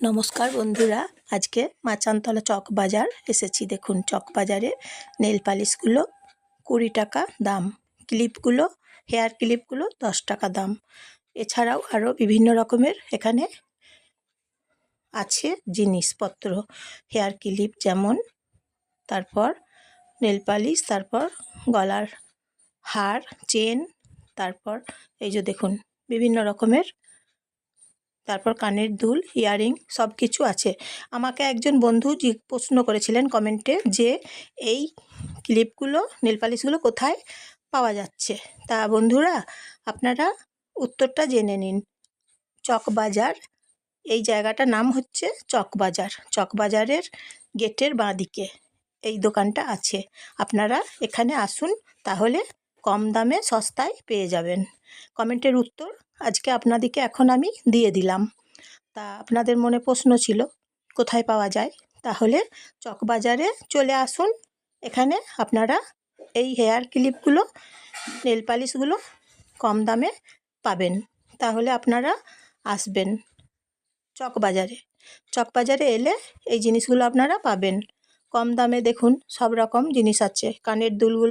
নমস্কার বন্ধুরা, আজকে মাচানতলা চক বাজার এসেছি। দেখুন, চক বাজারে নেল পালিশগুলো 20 টাকা দাম, ক্লিপগুলো হেয়ার ক্লিপগুলো 10 টাকা দাম। এছাড়াও আরও বিভিন্ন রকমের এখানে আছে জিনিসপত্র, হেয়ার ক্লিপ যেমন, তারপর নেল পালিশ, তারপর গলার হার, চেন, তারপর এই যে দেখুন বিভিন্ন রকমের, তারপর কানের দুল, ইয়াররিং সব কিছু আছে। আমাকে একজন বন্ধু প্রশ্ন করেছিলেন কমেন্টে যে এই ক্লিপগুলো, নেল পালিশগুলো কোথায় পাওয়া যাচ্ছে। তা বন্ধুরা, আপনারা উত্তরটা জেনে নিন। চকবাজার, এই জায়গাটার নাম হচ্ছে চকবাজার। চকবাজারের গেটের বাঁদিকে এই দোকানটা আছে। আপনারা এখানে আসুন, তাহলে কম দামে সস্তায় পেয়ে যাবেন। কমেন্টের উত্তর আজকে আপনাদেরকে এখন আমি দিয়ে দিলাম। তা আপনাদের মনে প্রশ্ন ছিল কোথায় পাওয়া যায়, তাহলে চকবাজারে চলে আসুন। এখানে আপনারা এই হেয়ার ক্লিপগুলো, নেল পালিশগুলো কম দামে পাবেন। তাহলে আপনারা আসবেন চকবাজারে। চকবাজারে এলে এই জিনিসগুলো আপনারা পাবেন কম দামে। দেখুন সব রকম জিনিস আছে, কানের দুলগুলো